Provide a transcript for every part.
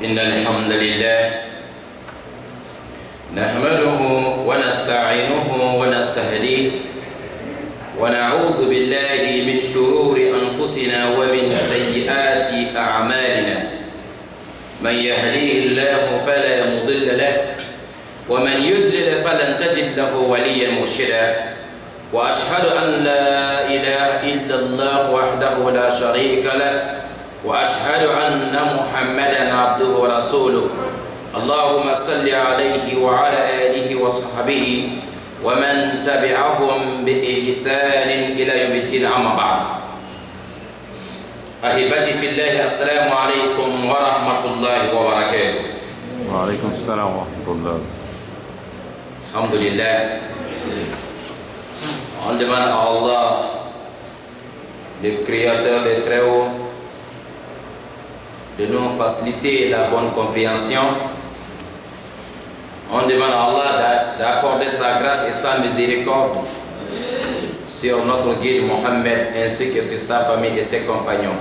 إن الحمد لله نحمده ونستعينه ونستهديه ونعوذ بالله من شرور أنفسنا ومن سيئات أعمالنا من يهديه الله فلا مضل له ومن يضلل فلن تجد له وليا مرشدا وأشهد أن لا إله إلا الله وحده لا شريك له وأشهد أن محمدا عبده ورسوله اللهم صل عليه وعلى آله وصحبه ومن تبعهم بإحسان إلى يوم الدين أما بعد أحبتي في الله السلام عليكم ورحمة الله وبركاته. وعليكم السلام ورحمة الله. الحمد لله. On demande à Allah, le Créateur, le Très-Haut, de nous faciliter la bonne compréhension. On demande à Allah d'accorder sa grâce et sa miséricorde sur notre guide Mohammed ainsi que sur sa famille et ses compagnons.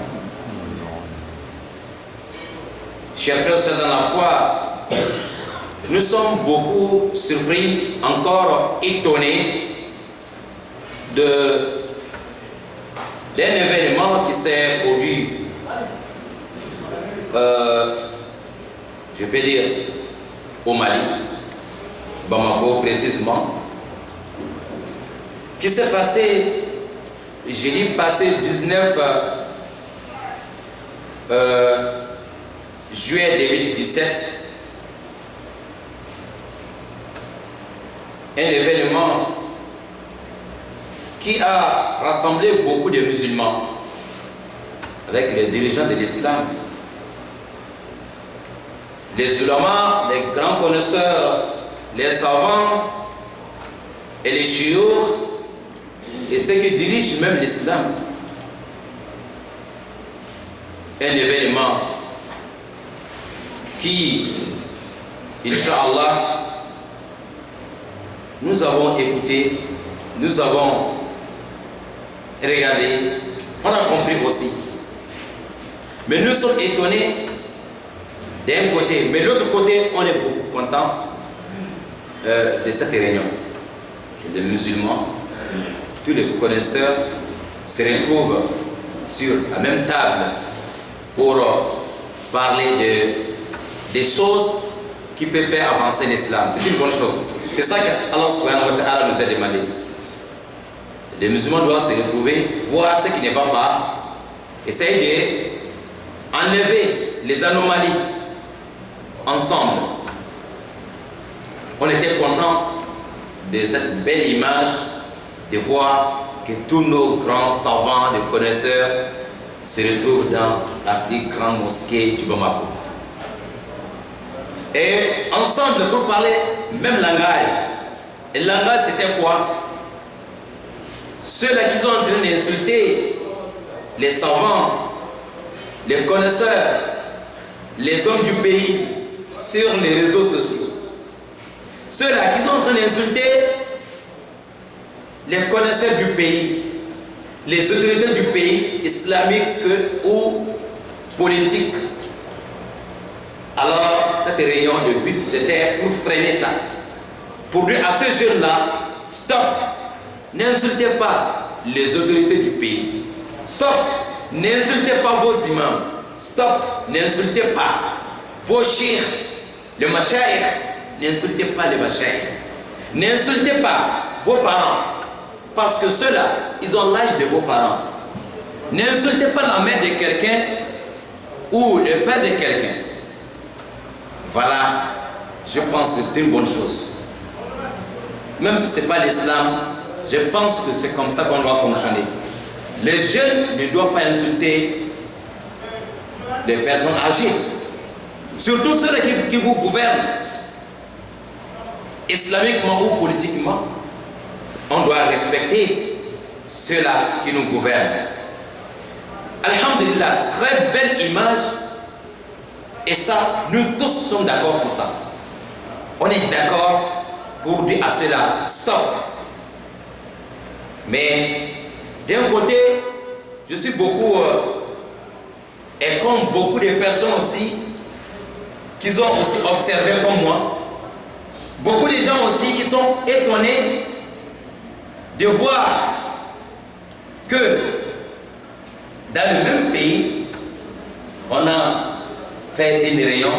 Chers frères et sœurs dans la foi, nous sommes beaucoup surpris, encore étonnés d'un événement qui s'est produit, je peux dire, au Mali, Bamako précisément, qui s'est passé, jeudi passé 19 juillet 2017, un événement qui a rassemblé beaucoup de musulmans avec les dirigeants de l'islam, les ulamas, les grands connaisseurs, les savants et les chiours et ceux qui dirigent même l'islam. Un événement qui, Inch'Allah, nous avons écouté, nous avons regardé, on a compris aussi. Mais nous sommes étonnés d'un côté, mais de l'autre côté, on est beaucoup content de cette réunion. Les musulmans, tous les connaisseurs se retrouvent sur la même table pour parler des choses qui peuvent faire avancer l'islam. C'est une bonne chose. C'est ça qu'Allah subhanahu wa ta'ala nous a demandé. Les musulmans doivent se retrouver, voir ce qui ne va pas, essayer d'enlever les anomalies ensemble. On était contents de cette belle image, de voir que tous nos grands savants, de connaisseurs se retrouvent dans la plus grande mosquée du Bamako. Et ensemble pour parler même langage. Et le langage c'était quoi? Ceux-là qui sont en train d'insulter les savants, les connaisseurs, les hommes du pays sur les réseaux sociaux. Ceux-là qui sont en train d'insulter les connaisseurs du pays, les autorités du pays islamique ou politique. Alors, cette réunion, le but, c'était pour freiner ça. Pour dire à ces jeunes-là, stop, n'insultez pas les autorités du pays. Stop, n'insultez pas vos imams. Stop, n'insultez pas vos cheikhs, le mashaïkh. N'insultez pas les mashaïkh. N'insultez pas vos parents. Parce que ceux-là, ils ont l'âge de vos parents. N'insultez pas la mère de quelqu'un ou le père de quelqu'un. Voilà, je pense que c'est une bonne chose. Même si ce n'est pas l'islam, je pense que c'est comme ça qu'on doit fonctionner. Les jeunes ne doivent pas insulter les personnes âgées. Surtout ceux qui vous gouvernent, islamiquement ou politiquement. On doit respecter ceux-là qui nous gouvernent. Alhamdulillah, très belle image. Et ça, nous tous sommes d'accord pour ça. On est d'accord pour dire à cela, stop. Mais d'un côté, je suis beaucoup, et comme beaucoup de personnes aussi, qu'ils ont aussi observé comme moi. Beaucoup de gens aussi, ils sont étonnés de voir que dans le même pays, on a fait une réunion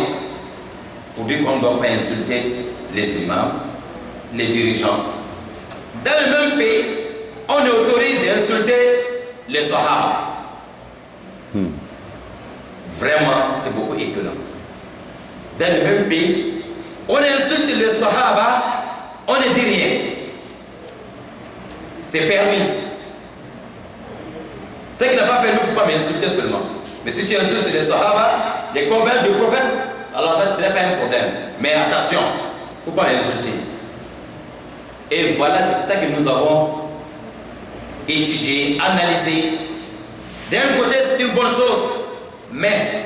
pour dire qu'on ne doit pas insulter les imams, les dirigeants. Dans le même pays, on autorise d'insulter les sahaba. Vraiment, c'est beaucoup étonnant. Dans le même pays, on insulte les sahaba, on ne dit rien. C'est permis. Ce qui n'a pas permis, il ne faut pas m'insulter seulement. Mais si tu insultes les sahaba, les compagnons du prophète, alors ça, ce n'est pas un problème. Mais attention, il ne faut pas l'insulter. Et voilà, c'est ça que nous avons étudié, analysé. D'un côté, c'est une bonne chose, mais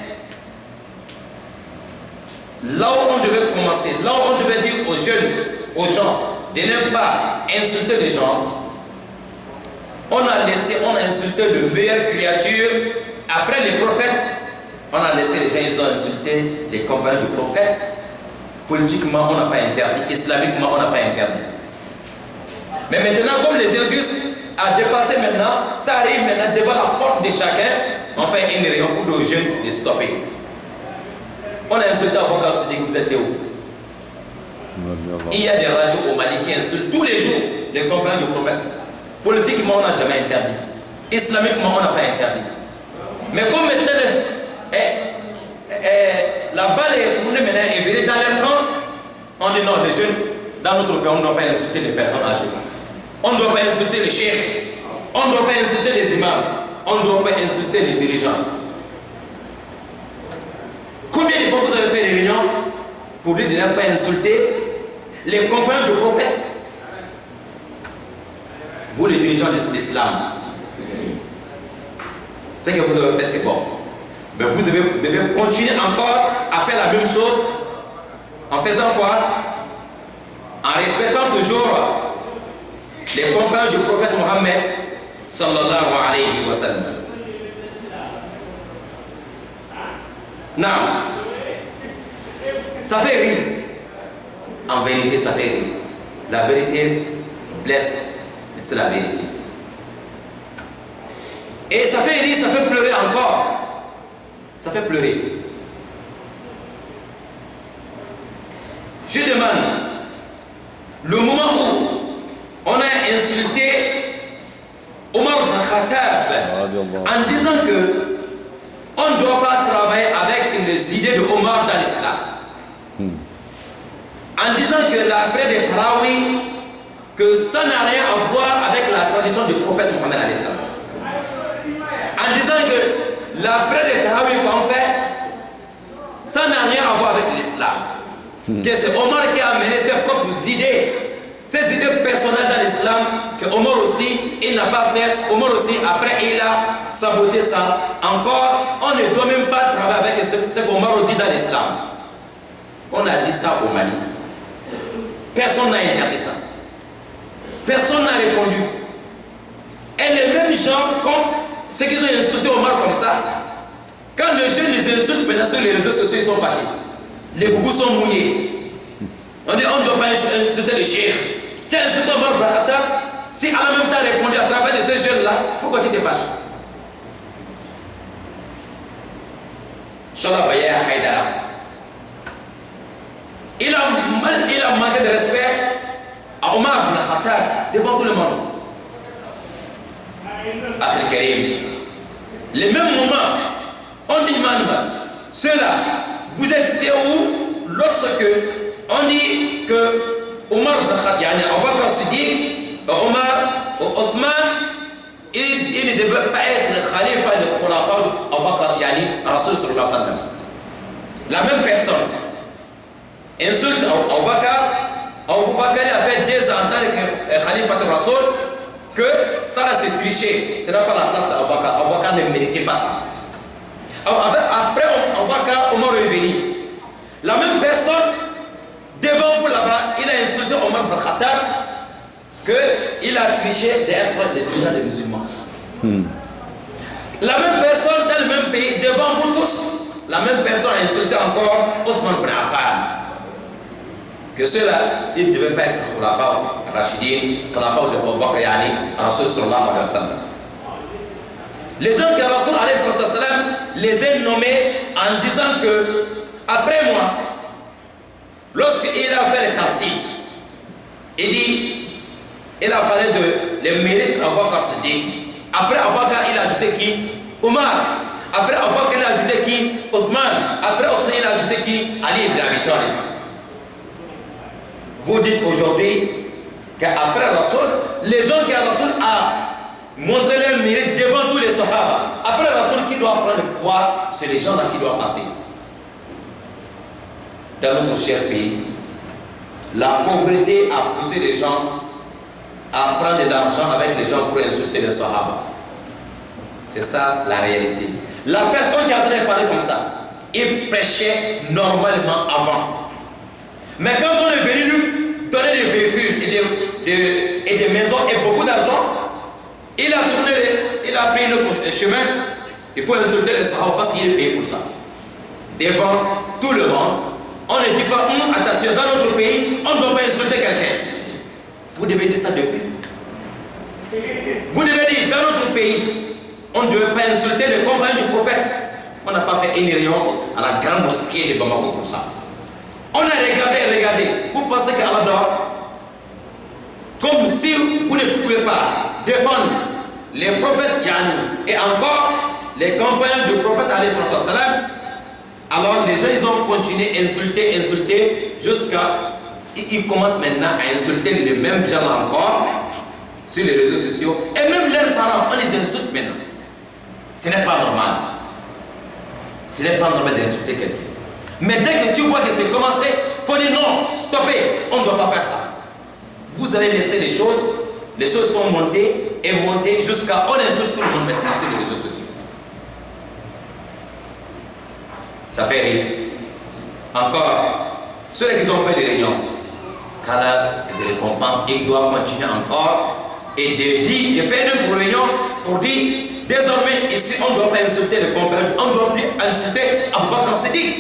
là où on devait commencer, là où on devait dire aux jeunes, aux gens, de ne pas insulter les gens, on a insulté le meilleure créature. Après les prophètes, on a laissé les gens, ils ont insulté les compagnons du prophète. Politiquement, on n'a pas interdit. Islamiquement, on n'a pas interdit. Mais maintenant, comme les injustes a dépassé maintenant, ça arrive maintenant devant la porte de chacun, on fait une réunion pour aux jeunes de stopper. On a insulté Aboubacar Siddiq, vous êtes où? Il y a des radios au Mali qui insultent tous les jours les compagnons du prophète. Politiquement, on n'a jamais interdit. Islamiquement, on n'a pas interdit. Mais comme maintenant, la balle est tournée maintenant et virée dans leur camp, on dit non, les jeunes, dans notre pays, on ne doit pas insulter les personnes âgées. On ne doit pas insulter les cheikhs. On ne doit pas insulter les imams. On ne doit pas insulter les dirigeants. Combien de fois vous avez fait des réunions pour dire de ne pas insulter les compagnons du prophète? Vous, les dirigeants de l'islam, ce que vous avez fait, c'est bon. Mais vous devez continuer encore à faire la même chose en faisant quoi? En respectant toujours les compagnons du prophète Mohammed sallallahu alayhi wa sallam. Non, ça fait rire. En vérité, ça fait rire. La vérité blesse, c'est la vérité. Et ça fait rire, ça fait pleurer encore. Ça fait pleurer. Je demande, le moment où on a insulté Omar ibn Khattab en disant que on ne doit pas travailler avec les idées de Omar dans l'islam, en disant que la prière des Tarawih, que ça n'a rien à voir avec la tradition du prophète Mohammed alayhi salam. En disant que la prière des Tarawih qu'on fait, ça n'a rien à voir avec l'islam. Que c'est Omar qui a amené ses propres idées, ses idées personnelles dans l'islam, que Omar aussi, il n'a pas fait. Omar aussi, après, il a saboté ça. Encore, on ne doit même pas travailler avec ce qu'Omar dit dans l'islam. On a dit ça au Mali. Personne n'a interdit ça. Personne n'a répondu. Et les mêmes gens, comme ceux qui ont insulté Omar comme ça, quand les jeunes les insultent maintenant sur les réseaux sociaux, ils sont fâchés. Les boubous sont mouillés. On dit on ne doit pas insulter les cheikhs. Tu as insulté Omar ibn Khattab, si à la même temps répondu à travers de ces jeunes-là, pourquoi tu te fâches? Shola Baya Haïdara. Il a manqué de respect à Omar ibn Khattab devant tout le monde. Akhil Karim. Les mêmes moments, on demande ceux-là, vous êtes où lorsque on dit que Omar ibn Khattab, yani Aboubacar Siddiq, Omar, Othman, il ne devait pas être khalifa de Khulafa d'Aboubacar, yani Rasul sallallahu alayhi wa sallam. La même personne insulte Aboubacar. Aboubacar a fait 2 ans en tant que khalifa de Rasul, que ça là c'est triché, ce n'est pas la place d'Aboubacar. Aboubacar ne méritait pas ça. Après Aboubacar, Omar est venu. La même personne, devant vous là-bas, il a insulté Omar ibn Khattab qu'il a triché d'être le dirigeant des musulmans. La même personne dans le même pays, devant vous tous, la même personne a insulté encore Othman ibn Affan. Que ceux-là, ils ne devaient pas être khulafa rachidin, khulafa de Abu Bakr yani Rasul sallallahu alayhi wa sallam. Les gens que Rasul alayhi wa sallam les a nommés en disant que après moi, lorsqu'il a fait les tartibes, il a parlé de les mérites d'Abu Bakr Siddiq. Après Abu Bakr, il a ajouté qui? Omar. Après Abu Bakr, il a ajouté qui? Othman. Après Othman, il a ajouté qui? Ali ibn Abi Talib. Vous dites aujourd'hui qu'après Rasul, les gens que Rasul a montré leur mérite devant tous les Sahaba. Après Rasul, qui doit prendre le pouvoir? C'est les gens-là qui doivent passer. Dans notre cher pays, la pauvreté a poussé les gens à prendre de l'argent avec les gens pour insulter les Sahaba. C'est ça la réalité. La personne qui est en train de parler comme ça, il prêchait normalement avant. Mais quand on est venu nous donner des véhicules et des maisons et beaucoup d'argent, il a tourné, il a pris notre chemin. Il faut insulter les Sahaba parce qu'il est payé pour ça. Devant tout le monde, on ne dit pas, attention, dans notre pays, on ne doit pas insulter quelqu'un. Vous devez dire ça depuis. Vous devez dire, dans notre pays, on ne devait pas insulter les compagnons du prophète. On n'a pas fait une réunion à la grande mosquée de Bamako pour ça. On a regardé. Vous pensez qu'Allah doit, comme si vous ne pouvez pas défendre les prophètes Yani et encore les compagnons du prophète alayhi salam, alors les gens ils ont continué à insulter jusqu'à ils commencent maintenant à insulter les mêmes gens encore sur les réseaux sociaux et même leurs parents, on les insulte maintenant. Ce n'est pas normal. Ce n'est pas normal d'insulter quelqu'un. Mais dès que tu vois que c'est commencé, il faut dire non, stoppez, on ne doit pas faire ça. Vous avez laissé les choses sont montées et montées jusqu'à on insulte tout le monde maintenant sur les réseaux sociaux. Ça fait rire. Encore, ceux qui ont fait des réunions, qu'Allah les récompense, ils doivent continuer encore et de faire une autre réunion pour dire désormais ici on ne doit pas insulter les compagnons, on ne doit plus insulter Abu Bakr Siddiq.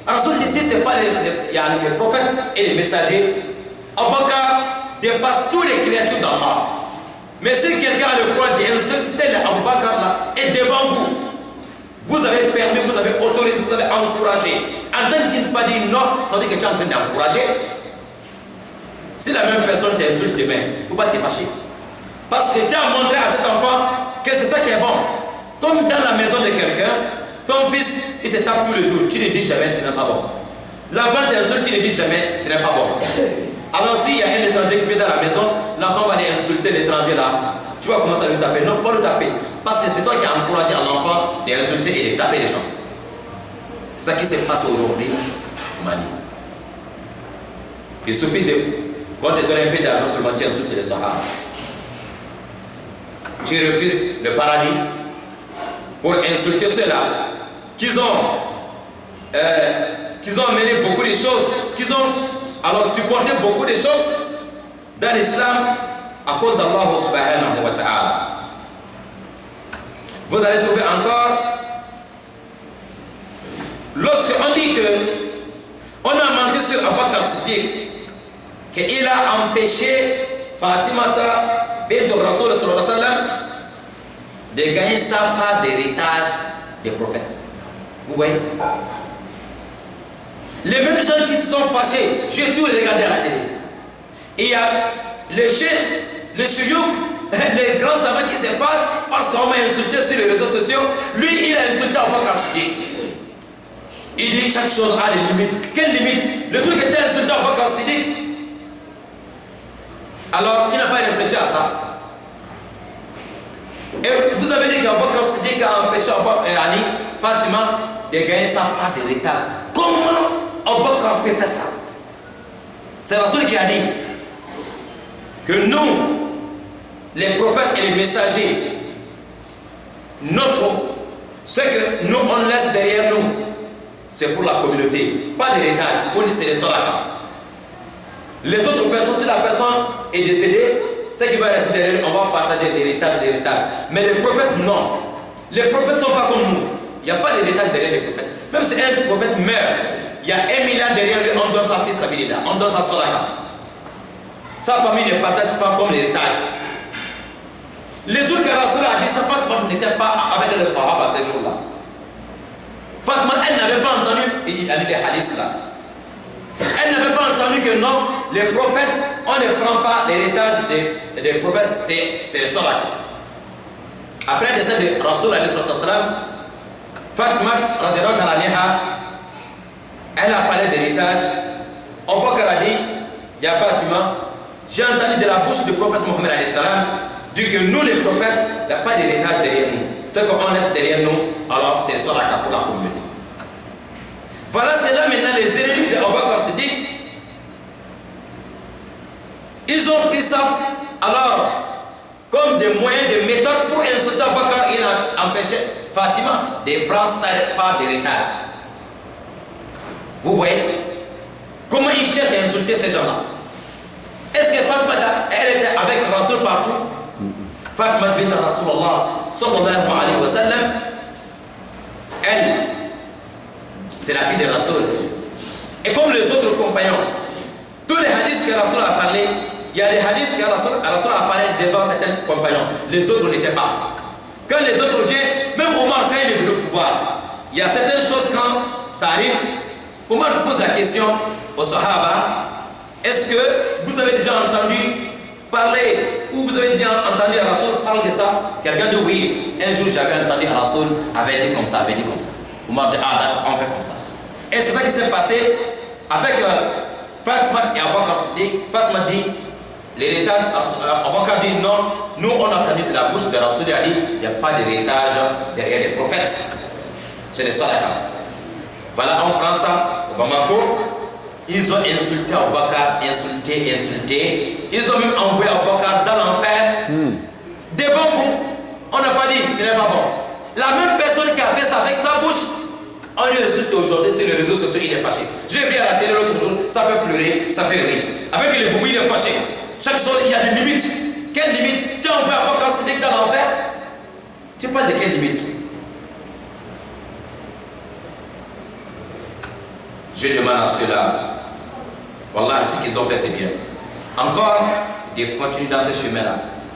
Rasul ici ce n'est pas les prophètes et les messagers. Abu Bakr dépasse toutes les créatures d'Allah. Mais si quelqu'un a le droit d'insulter Abu Bakr là et devant vous, vous avez permis, vous avez autorisé, vous avez encouragé. En tant qu'il n'a pas dit non, ça veut dire que tu es en train d'encourager. Si la même personne t'insulte demain, il ne faut pas te fâcher. Parce que tu as montré à cet enfant que c'est ça qui est bon. Comme dans la maison de quelqu'un, ton fils, il te tape tous les jours. Tu ne dis jamais ce n'est pas bon. L'enfant t'insulte, tu ne dis jamais ce n'est pas bon. Alors s'il y a un étranger qui vient dans la maison, l'enfant va aller insulter l'étranger là. Tu vas commencer à lui taper. Non, il ne faut pas le taper. Parce que c'est toi qui as encouragé l'enfant d'insulter et de taper les gens. C'est ça qui se passe aujourd'hui au Mali. Il suffit de, quand tu donnes un peu d'argent seulement, tu insultes les Sahara. Tu refuses le paradis pour insulter ceux-là qui ont mené beaucoup de choses, qui ont alors supporté beaucoup de choses dans l'islam à cause d'Allah subhanahu wa ta'ala. Vous allez trouver encore, lorsqu'on dit que on a menti sur Abu Bakr Siddiq, qu'il a empêché Fatimata bint Rasul sallallahu alayhi wa sallam de gagner sa part d'héritage des prophètes. Vous voyez? Les mêmes gens qui se sont fâchés, j'ai tout regardé à la télé. Il y a les chefs, les chouyouk, les grands savants qui se fâchent parce qu'on m'a insulté sur les réseaux sociaux. Lui, il a insulté Abu Bakr Siddiq. Il dit chaque chose a des limites. Quelles limites? Le jour que tu as insulté Abu Bakr Siddiq, alors tu n'as pas réfléchi à ça. Et vous avez dit qu'Abu Bakr Siddiq a empêché Fatima de gagner sa part d'héritage. Comment Abu Bakr peut faire ça? C'est Rasul qui a dit que nous, les prophètes et les messagers, ce que nous on laisse derrière nous, c'est pour la communauté, pas d'héritage. C'est les solats. Les autres personnes, si la personne est décédée, ce qui va rester derrière, on va partager l'héritage. Mais les prophètes, non. Les prophètes ne sont pas comme nous. Il n'y a pas d'héritage derrière les prophètes. Même si un prophète meurt, il y a 1 milliard derrière lui, on donne sa fils sabilillah, on donne sa sadaqa. Sa famille ne partage pas comme l'héritage. Les jours que Rasoul a dit, sa Fatma n'était pas avec les Sahaba ces jours-là. Fatma, elle n'avait pas entendu, il a lu des hadiths là. Elle n'avait pas entendu que non, les prophètes, on ne prend pas l'héritage des prophètes, c'est le sadaqa. Après le décès de Rasoul alayhi salam, Fatma, elle a parlé d'héritage. Abu Bakr a dit, il y a Fatima, j'ai entendu de la bouche du prophète Mohammed alayhi salam dire que nous les prophètes, il n'y a pas d'héritage derrière nous. Ce qu'on laisse derrière nous, alors c'est le sadaqa pour la communauté. Voilà, c'est là maintenant les ennemis de Abu Bakr Siddiq. Ils ont pris ça alors comme des moyens, des méthodes pour insulter Abu Bakr. Il a empêché Fatima de prendre sa part d'héritage. Vous voyez comment ils cherchent à insulter ces gens-là. Est-ce que Fatima, elle était avec Rasoul partout? Fatima bint Rasulullah sallallahu alayhi wa sallam, elle, c'est la fille de Rasoul. Et comme les autres compagnons, tous les hadiths que Rasoul a parlé, il y a des hadiths que Rasoul a parlé devant certains compagnons, les autres n'étaient pas. Quand les autres viennent, même Omar, quand il est venu au pouvoir, il y a certaines choses quand ça arrive, Omar pose la question aux Sahaba, est-ce que vous avez déjà entendu parler, ou vous avez déjà entendu Rasoul parler de ça? Quelqu'un dit oui, un jour j'avais entendu Rasoul avait dit comme ça, Omar dit ah d'accord, on fait comme ça. Et c'est ça qui s'est passé avec Fatima et Abu Bakr Siddiq. Fatima dit l'héritage, Abu Bakr dit non, nous on a entendu de la bouche de Rasoul, il a dit il n'y a pas d'héritage derrière les prophètes. C'est le sadaqa. Voilà, on prend ça au Bamako. Ils ont insulté Abu Bakr, insulté. Ils ont même envoyé Abu Bakr dans l'enfer. Devant vous, on n'a pas dit, ce n'est pas bon. La même personne qui a fait ça avec sa bouche, on lui insulte aujourd'hui sur les réseaux sociaux, il est fâché. J'ai vu à la télé l'autre jour, ça fait pleurer, ça fait rire. Avec les boubous, il est fâché. Chaque chose, il y a des limites. Quelle limite? Tu as envoyé Abu Bakr Siddiq dans l'enfer? Tu parles de quelle limite? Je demande à ceux-là, voilà, ce qu'ils ont fait, c'est bien. Encore, de continuer dans ce chemin-là.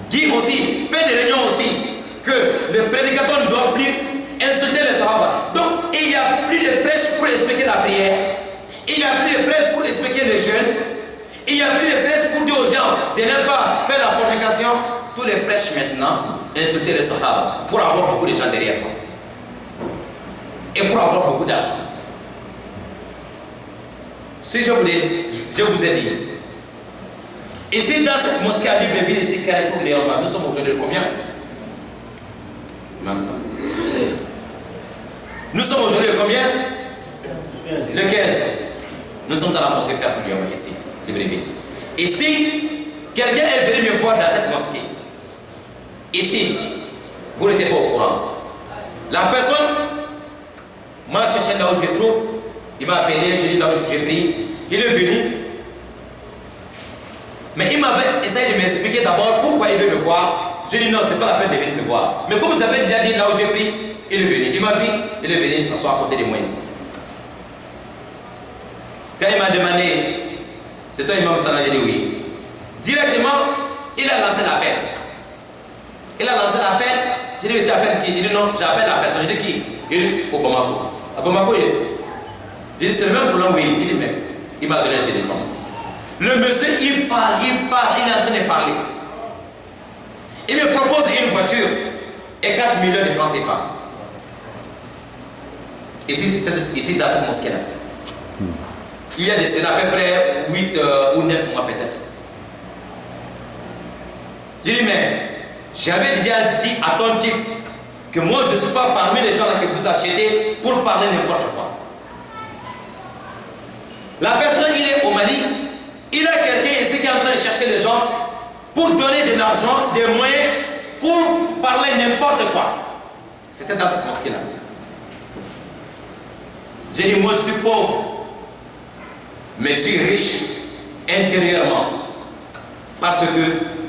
Dis aussi, fais des réunions aussi, que le prédicateur ne doit plus insulter les Sahaba. Donc, il n'y a plus de prêche pour expliquer la prière. Il n'y a plus de prêche pour expliquer les jeûnes. Il n'y a plus de prêche pour dire aux gens de ne pas faire la fornication. Tous les prêches maintenant, insulter les Sahaba pour avoir beaucoup de gens derrière toi. Et pour avoir beaucoup d'argent. Si je vous ai dit, ici dans cette mosquée à Libreville, ici, Carrefour Léon, nous sommes aujourd'hui combien? Même ça. Nous sommes aujourd'hui combien? Le 15. Nous sommes dans la mosquée Carrefour Léon, ici, Libreville. Ici, quelqu'un est venu me voir dans cette mosquée. Ici, vous n'étiez pas au courant. La personne m'a cherché là où je trouve. Il m'a appelé, j'ai dit là où j'ai pris. Il est venu. Mais il m'avait essayé de m'expliquer d'abord pourquoi il veut me voir. J'ai dit non, c'est pas la peine de venir me voir. Mais comme j'avais déjà dit là où j'ai pris, il est venu. Il m'a vu, il est venu s'asseoir à côté de moi ici. Quand il m'a demandé, c'est toi Imam Salah, j'ai dit oui. Directement, il a lancé l'appel. Il a lancé l'appel. J'ai dit tu appelles qui? Il dit non, j'appelle la personne. J'ai dit qui? Il dit au Bamako. À Bamako, j'ai dit c'est le même problème, oui. Il dit mais il m'a donné un téléphone. Le monsieur il parle, il est en train de parler. Il me propose une voiture et 4 millions de francs CFA. Ici dans cette mosquée là. Il y a de cela à peu près 8 ou 9 mois peut-être. J'ai dit mais j'avais déjà dit à ton type que moi je ne suis pas parmi les gens là que vous achetez pour parler n'importe quoi. La personne, il est au Mali, il a quelqu'un ici qui est en train de chercher les gens pour donner de l'argent, des moyens pour parler n'importe quoi. C'était dans cette mosquée-là. J'ai dit, moi je suis pauvre, mais je suis riche intérieurement parce que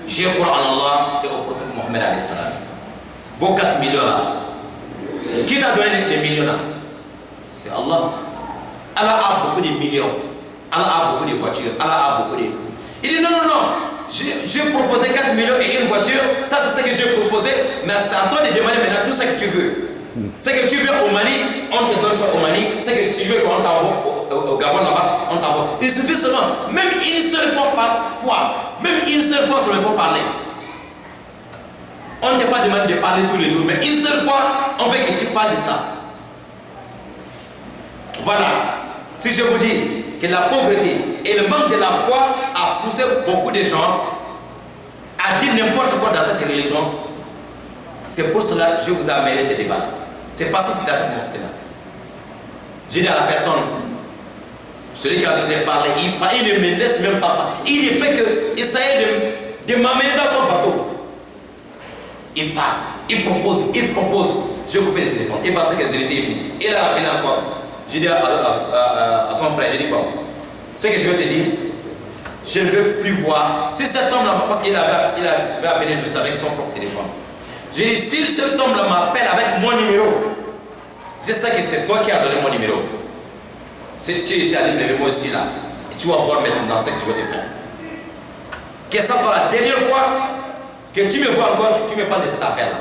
j'ai crois en Allah et au prophète Mohammed alayhi salam. Vos 4 millions là, qui t'a donné les millions là? C'est Allah. Allah a beaucoup de millions. Allah a beaucoup de voitures. Allah a beaucoup de... Il dit non, non, non. J'ai proposé 4 millions et une voiture. Ça, c'est ce que j'ai proposé. Mais c'est à toi de demander maintenant tout ce que tu veux. Ce que tu veux au Mali, on te donne ça au Mali. Ce que tu veux qu'on t'envoie au Gabon là-bas, on t'envoie. Il suffit seulement, même une seule fois par fois, même une seule fois seulement, il faut parler. On ne t'a pas demandé de parler tous les jours, mais une seule fois, on veut que tu parles de ça. Voilà. Si je vous dis que la pauvreté et le manque de la foi a poussé beaucoup de gens à dire n'importe quoi dans cette religion, c'est pour cela que je vous ai amené ce débat. C'est parce que c'est dans cette mosquée-là. J'ai dit à la personne, celui qui a donné parler, il ne me laisse même pas parler. Il ne fait que essayer de m'amener dans son bateau. Il parle, il propose. J'ai coupé le téléphone. Il pensait que c'était fini. Il a appelé encore. J'ai dit à son frère, j'ai dit bon, ce que je veux te dire, je ne veux plus voir. Si cet homme-là, parce qu'il avait appelé lui avec son propre téléphone. J'ai dit, si cet homme-là m'appelle avec mon numéro, je sais que c'est toi qui as donné mon numéro. Si tu es ici à dire, moi aussi là, et tu vas voir maintenant ce que je vais te faire. Que ça soit la dernière fois que tu me vois encore, tu me parles de cette affaire-là.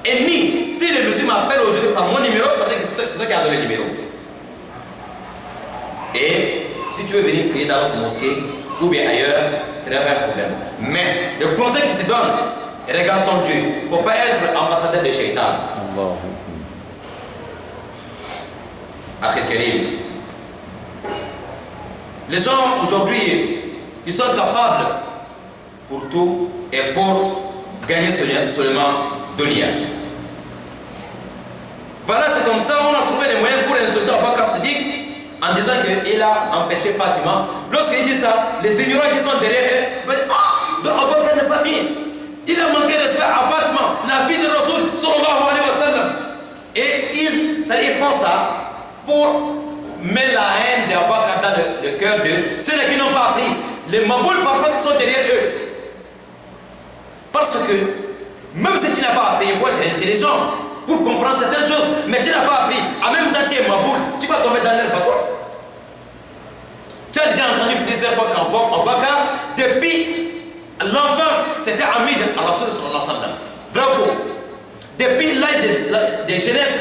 Et ni, si le monsieur m'appelle aujourd'hui par mon numéro, ça veut dire que c'est toi qui as donné le numéro. Et si tu veux venir prier dans notre mosquée ou bien ailleurs, ce n'est pas un problème. Mais le conseil que je te donne, regarde ton Dieu. Il ne faut pas être ambassadeur de Shaitan. Akhir Karim. Les gens aujourd'hui, ils sont capables pour tout et pour gagner seulement dunya. Voilà, c'est comme ça on a trouvé les moyens pour insulter Abu Bakr Siddiq en disant qu'il a empêché Fatima. Lorsqu'il dit ça, les ignorants qui sont derrière eux veulent dire ah, donc Abu Bakr n'est pas bien. Il a manqué de respect à Fatima, la vie de Rasoul sallallahu alayhi wa sallam. Et ils font ça pour mettre la haine d'Abu Bakr dans le cœur de ceux qui n'ont pas appris. Les mabouls parfois qui sont derrière eux. Parce que même si tu n'as pas appris, il faut être intelligent pour comprendre certaines choses, mais tu n'as pas appris. En même temps, tu es maboul, tu vas tomber dans leur bateau. Tu as déjà entendu plusieurs fois qu'Abu Bakr, depuis l'enfance, c'était ami de Rasoul sallallahu alayhi wa sallam. Vrai ou faux? Depuis l'âge de jeunesse,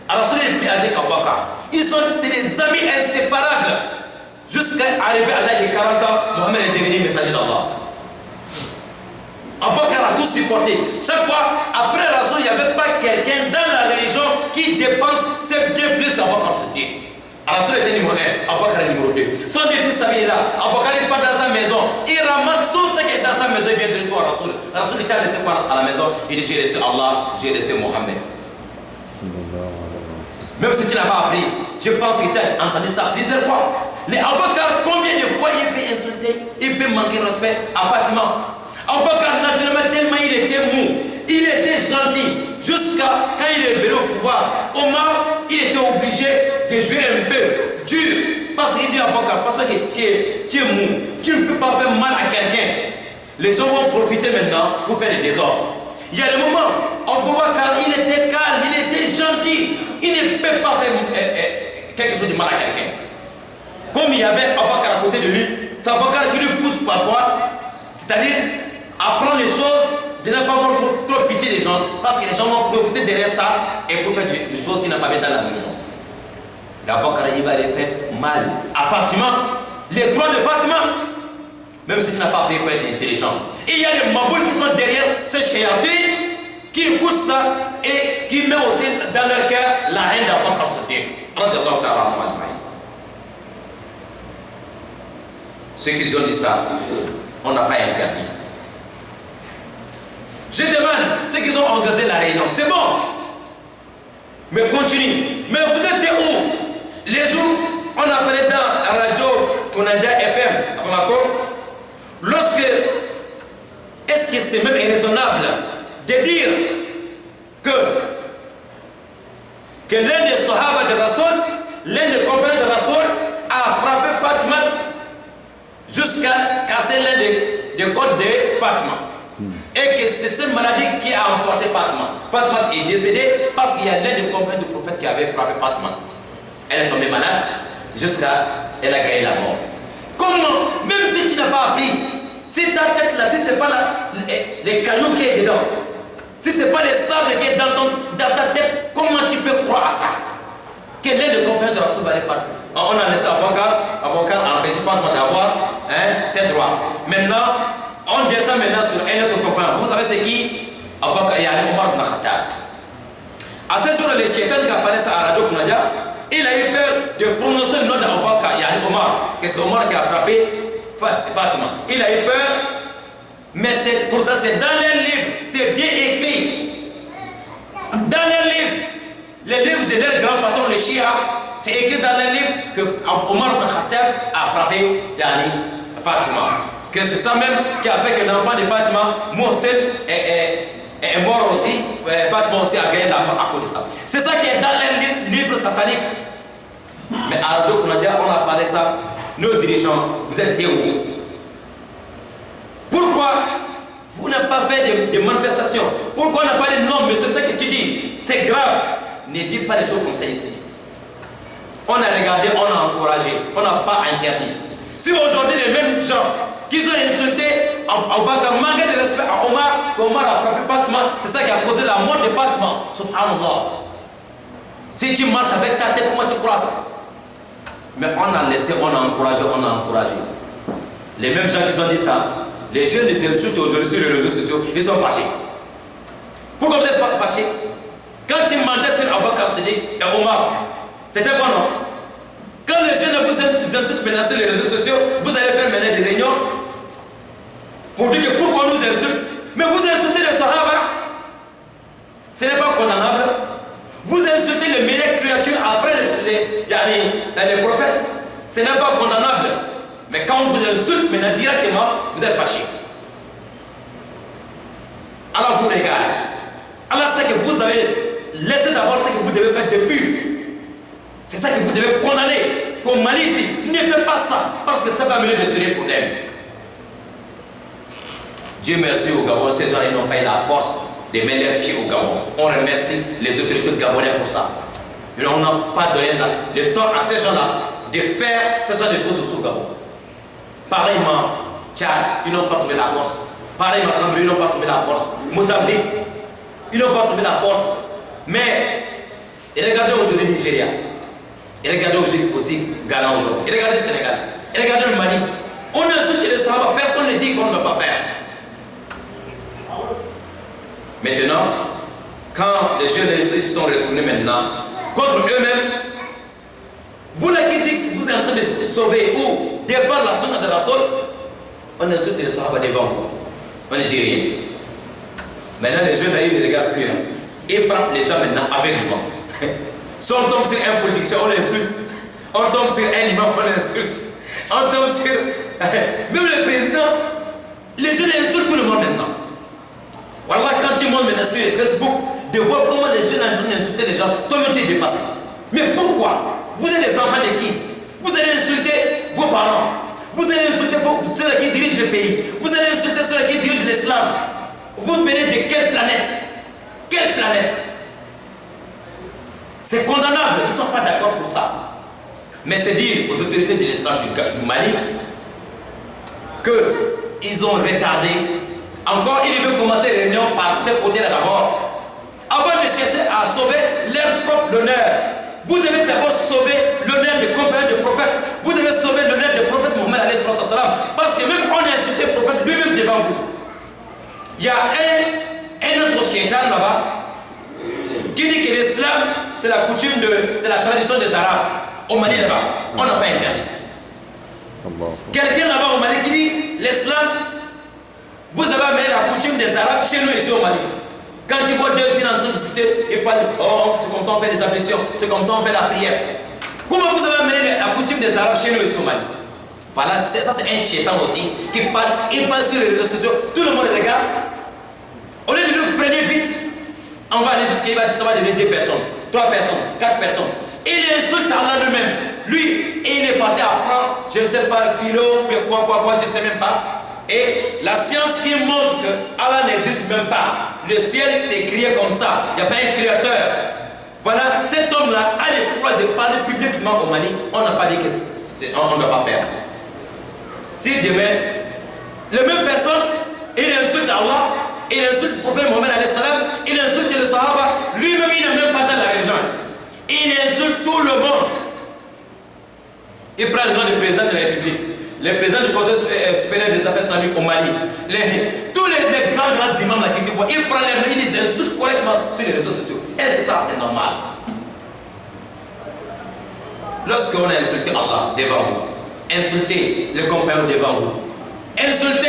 Rasoul est plus âgé qu'Abu Bakr. C'est des amis inséparables. Jusqu'à arriver à l'âge de 40 ans, Mohammed est devenu messager d'Allah. Abu Bakr a tout supporté. Chaque fois, après Rasoul, il n'y avait pas quelqu'un dans la religion qui dépense ses biens plus qu'Abu Bakr Siddiq. Rasoul était numéro 1, Abu Bakr est numéro 2. Son fils est là, Abu Bakr n'est pas dans sa maison. Il ramasse tout ce qui est dans sa maison, il vient de retour à Rasoul. Rasoul il a laissé quoi à la maison? Il dit j'ai laissé Allah, j'ai laissé Mohammed. Même si tu n'as pas appris, je pense que tu as entendu ça plusieurs fois. Les Abu Bakr, combien de fois il peut insulter, il peut manquer de respect à Fatima? Abu Bakr, naturellement, tellement il était mou, il était gentil, jusqu'à quand il est venu au pouvoir. Omar, il était obligé de jouer un peu dur, parce qu'il dit à Abu Bakr, parce que tu es mou, tu ne peux pas faire mal à quelqu'un. Les gens vont profiter maintenant pour faire des désordres. Il y a des moments, Abu Bakr, il était calme, il était gentil, il ne peut pas faire quelque chose de mal à quelqu'un. Comme il y avait Abu Bakr à côté de lui, c'est Abu Bakr qui lui pousse parfois, c'est-à-dire apprendre les choses, de ne pas avoir trop pitié des gens, parce que les gens vont profiter derrière ça et pour faire des choses qui n'ont pas mis dans la religion. Abu Bakr, il va les faire mal à Fatima, les droits de Fatima. Même si tu n'as pas appris, il faut être intelligent. Et il y a les mabouls qui sont derrière ces chéatins qui écoutent ça et qui mettent aussi dans leur cœur la haine d'Abu Bakr Siddiq. Ceux qui ont dit ça, on n'a pas interdit. Je demande ceux qui ont organisé la réunion, c'est bon, mais continue. Mais vous êtes où? Les jours, on appelait dans la radio Konadia FM à Bamako. Lorsque, est-ce que c'est même irraisonnable de dire que l'un des Sahaba de Rasoul, l'un des compagnons de Rasoul a frappé Fatima jusqu'à casser l'un des côtes de Fatima. Et que c'est cette maladie qui a emporté Fatima. Fatima est décédée parce qu'il y a l'un des compagnons du prophète qui avait frappé Fatima. Elle est tombée malade jusqu'à elle a gagné la mort. Comment, même si tu n'as pas appris, si ta tête là, si ce n'est pas les cailloux qui est dedans, si ce n'est pas les sables qui est dans ta tête, comment tu peux croire à ça? Quel est le compagnon de Rasoul Barifat? On a laissé Abouakar empêcher Fatma d'avoir ses droits. Maintenant, on descend maintenant sur un autre compagnon. Vous savez c'est qui? Abouakar Yani Omar ibn Khattab. À ce jour, les chétans qui apparaissent à Radio Kounadia, il a eu peur de prononcer le nom d'Abouakar Yani Omar. C'est Omar qui a frappé Fatima. Il a eu peur, mais pourtant c'est dans les livres, c'est bien écrit. Dans les livres, les livres de leur grand patron, le Shia, c'est écrit dans les livres que Omar ibn Khattab a frappé Yani Fatima. Que c'est ça même qui a fait que l'enfant de Fatima, Mohsen, est mort aussi. Fatima aussi a gagné la mort à cause de ça. C'est ça qui est dans les livres sataniques. Mais à Radio Kounadia, on a parlé de ça. Nos dirigeants, vous êtes héros. Pourquoi vous n'avez pas fait de manifestations? Pourquoi on n'a pas dit non, monsieur, ce que tu dis, c'est grave. Ne dites pas des choses comme ça ici. On a regardé, on a encouragé, on n'a pas interdit. Si aujourd'hui les mêmes gens qui ont insulté Abouakar, manqué de respect à Omar, qu'Omar a frappé Fatima, c'est ça qui a causé la mort de Fatima. Subhanallah. Si tu marches avec ta tête, comment tu crois ça? Mais on a laissé, on a encouragé, on a encouragé. Les mêmes gens qui ont dit ça, les jeunes les insultent aujourd'hui sur les réseaux sociaux, ils sont fâchés. Pourquoi vous êtes fâchés? Quand tu mentais sur Abouakar Siddiq et Omar, c'était bon, non? Quand les jeunes vous insultent maintenant sur les réseaux sociaux, vous allez faire maintenant des réunions pour dire que pourquoi nous insultons. Mais vous insultez les Sahaba, ce n'est pas condamnable. Vous insultez les meilleures créatures après les prophètes, ce n'est pas condamnable. Mais quand on vous insulte maintenant directement, vous êtes fâché. Alors vous regardez. Alors c'est que vous avez laissé d'abord ce que vous devez faire depuis. C'est ça que vous devez condamner. Comme Mali ici, ne faites pas ça, parce que ça va amener de sérieux problèmes. Dieu merci au Gabon, ces gens n'ont pas eu la force de mettre leurs pieds au Gabon. On remercie les autorités gabonaises pour ça. Mais on n'a pas donné le temps à ces gens-là de faire ce genre de choses au Gabon. Pareillement, Tchad, ils n'ont pas trouvé la force. Pareillement, Cameroun, ils n'ont pas trouvé la force. Mozambique, ils n'ont pas trouvé la force. Mais, regardez aujourd'hui le Nigeria. Et regardez aussi Ghana aujourd'hui. Et regardez le Sénégal. Et regardez le Mali. On insulte les Sahaba, personne ne dit qu'on ne doit pas faire. Maintenant, quand les jeunes se sont retournés maintenant contre eux-mêmes, vous la critiquez, vous êtes en train de sauver ou défendre la sunna de Rasoul, on insulte les Sahaba devant vous. On ne dit rien. Maintenant, les jeunes, ils ne regardent plus. Hein. Ils frappent les gens maintenant aveuglément. Si on tombe sur un politicien, on l'insulte. On tombe sur un imam, on l'insulte. On tombe sur... Même le président, les jeunes insultent tout le monde maintenant. Voilà, quand tu montes maintenant sur Facebook, de voir comment les jeunes sont en train d'insulter les gens, toi-même tu es dépassé. Mais pourquoi? Vous êtes les enfants de qui? Vous allez insulter vos parents. Vous allez insulter ceux qui dirigent le pays. Vous allez insulter ceux qui dirigent l'islam. Vous venez de quelle planète? Quelle planète? C'est condamnable, nous ne sommes pas d'accord pour ça. Mais c'est dire aux autorités de l'islam du Mali qu'ils ont retardé. Encore, ils veulent commencer les réunions par ce côté-là d'abord. Avant de chercher à sauver leur propre honneur. Vous devez d'abord sauver l'honneur des compagnons du prophète. Vous devez sauver l'honneur du prophète Mohammed alayhi salam. Parce que même on a insulté le prophète lui-même devant vous. Il y a un autre shaitan là-bas qui dit que l'islam, c'est la coutume c'est la tradition des Arabes. Au Mali là-bas, on n'a pas interdit. Quelqu'un là-bas au Mali qui dit l'islam, vous avez amené la coutume des Arabes chez nous ici au Mali. Quand tu vois deux jeunes en train de discuter, ils parlent, oh, c'est comme ça on fait les ablutions, c'est comme ça on fait la prière. Comment vous avez amené la coutume des Arabes chez nous ici au Mali? Voilà, ça c'est un shaitan aussi qui parle, il parle sur les réseaux sociaux, tout le monde regarde. Au lieu de nous freiner vite, on va aller jusqu'à ça va devenir 2 personnes, 3 personnes, 4 personnes. Il insulte Allah lui-même. Lui, il est parti apprendre, je ne sais pas, philo, quoi, je ne sais même pas. Et la science qui montre que Allah n'existe même pas. Le ciel s'est créé comme ça. Il n'y a pas un créateur. Voilà, cet homme-là a le courage de parler publiquement au Mali. On n'a pas dit que on ne doit pas faire. Si demain, la même personne, il insulte Allah, il insulte le prophète Mohammed alayhi salam, il insulte les Sahaba, lui-même il n'est même pas dans la région. Il insulte tout le monde. Il prend le nom du président de la République, le président du Conseil supérieur des affaires islamiques au Mali, tous les grands imams là qui tu vois, il prend les noms, il les insulte correctement sur les réseaux sociaux. Est-ce que ça c'est normal? Lorsqu'on a insulté Allah devant vous, insulté le compagnon devant vous, insulté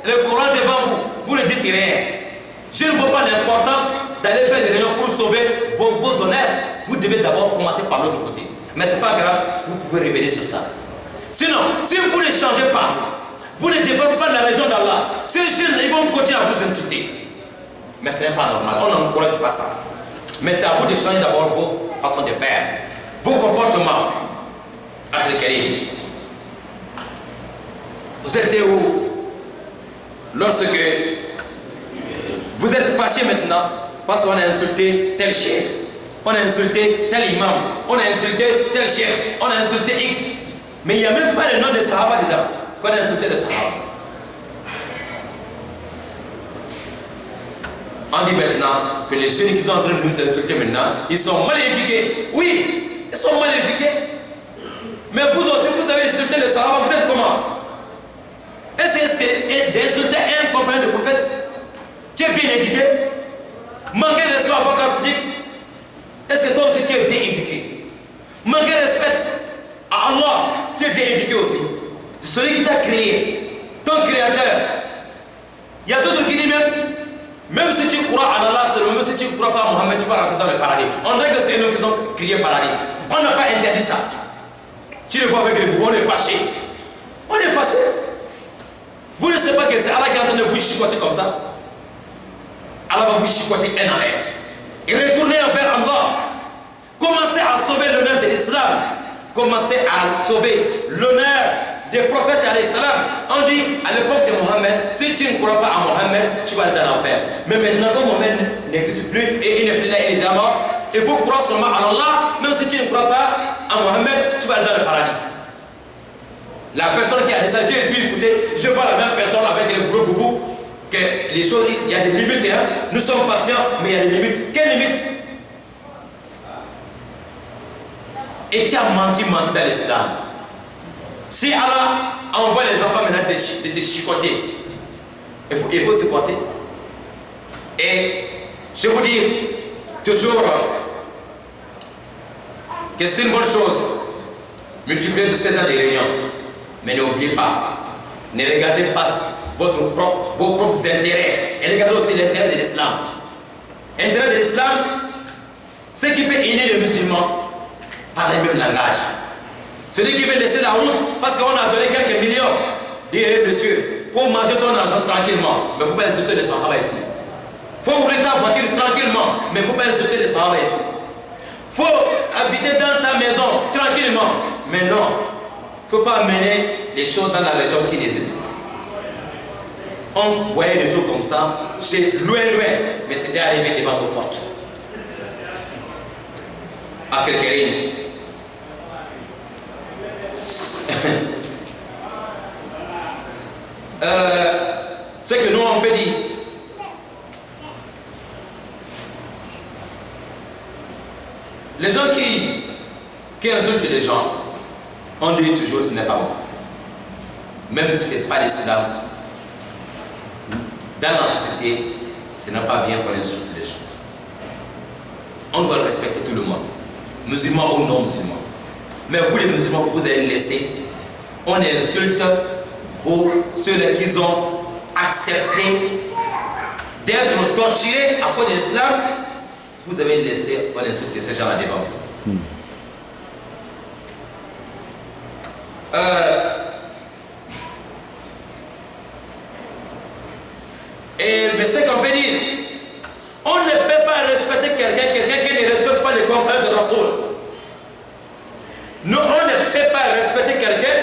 le Coran devant vous, vous ne dites rien. Je ne vois pas l'importance d'aller faire des réunions pour sauver vos honneurs. Vous devez d'abord commencer par l'autre côté. Mais ce n'est pas grave, vous pouvez revenir sur ça. Sinon, si vous ne changez pas, vous ne développez pas la raison d'Allah, ces jeunes ils vont continuer à vous insulter. Mais ce n'est pas normal, on n'encourage pas ça. Mais c'est à vous de changer d'abord vos façons de faire, vos comportements. Vous êtes où lorsque vous êtes fâché maintenant parce qu'on a insulté tel chef, on a insulté tel imam, on a insulté tel chef, on a insulté X, mais il n'y a même pas le nom des Sahaba dedans, qu'on a insulté les Sahaba. On dit maintenant que les jeunes qui sont en train de nous insulter maintenant, ils sont mal éduqués. Oui, ils sont mal éduqués. Mais vous aussi, vous avez insulté les Sahaba, vous êtes comment? Est-ce que c'est d'insulter un compagnon de prophète? Tu es bien éduqué? Manquer de respect à Bakar Siddiq? Est-ce que toi aussi tu es bien éduqué? Manquer de respect à Allah, tu es bien éduqué aussi. C'est celui qui t'a créé, ton créateur. Il y a d'autres qui disent même si tu crois à Allah, même si tu ne crois pas à Mohammed, tu vas rentrer dans le paradis. On dirait que c'est eux qui ont créé le paradis. On n'a pas interdit ça. Tu le vois avec les boubons, on est fâché. On est fâché. Vous ne savez pas que c'est Allah qui est en train de vous chicoter comme ça. Allah va vous chicoter un en un. Et retournez vers Allah. Commencez à sauver l'honneur de l'islam. Commencez à sauver l'honneur des prophètes alayhi salam. On dit à l'époque de Mohammed, si tu ne crois pas à Mohammed, tu vas aller dans l'enfer. Mais maintenant que Mohammed n'existe plus et il n'est plus là, il est déjà mort, il faut croire seulement à Allah. Même si tu ne crois pas à Mohammed, tu vas aller dans le paradis. La personne qui a dit ça, j'ai dû écouter, je vois la même personne avec les gros boubous, que les choses, il y a des limites, hein. Nous sommes patients, mais il y a des limites. Quelles limites? Et tu as menti dans l'islam. Si Allah envoie les enfants maintenant de te chicoter, il faut supporter. Et je vous dis toujours que c'est une bonne chose. Multipliez de ces heures de réunions. Mais n'oubliez pas, ne regardez pas vos propres intérêts. Et regardez aussi l'intérêt de l'islam. L'intérêt de l'islam, c'est qui peut unir les musulmans par le même langage. Celui qui veut laisser la route parce qu'on a donné quelques millions, dit monsieur, il faut manger ton argent tranquillement, mais il ne faut pas insulter les Sahaba ici. Il faut ouvrir ta voiture tranquillement, mais il ne faut pas insulter les Sahaba ici. Il faut habiter dans ta maison tranquillement, mais non. Il ne faut pas amener les choses dans la région qui décide. On voyait les choses comme ça, c'est loin, mais c'est déjà arrivé devant vos portes. À quelqu'un. Ce que nous on peut dire, les gens qui insultent les gens, on dit toujours ce n'est pas bon. Même si ce n'est pas l'islam, dans la société, ce n'est pas bien qu'on insulte les gens. On doit respecter tout le monde, musulmans ou non musulmans. Mais vous les musulmans, vous allez laisser, on insulte ceux qui ont accepté d'être torturés à cause de l'islam, vous avez laissé, on insulte ces gens-là devant vous. Mais c'est qu'on peut dire, on ne peut pas respecter quelqu'un qui ne respecte pas les compagnons de Rasoul. Nous, on ne peut pas respecter quelqu'un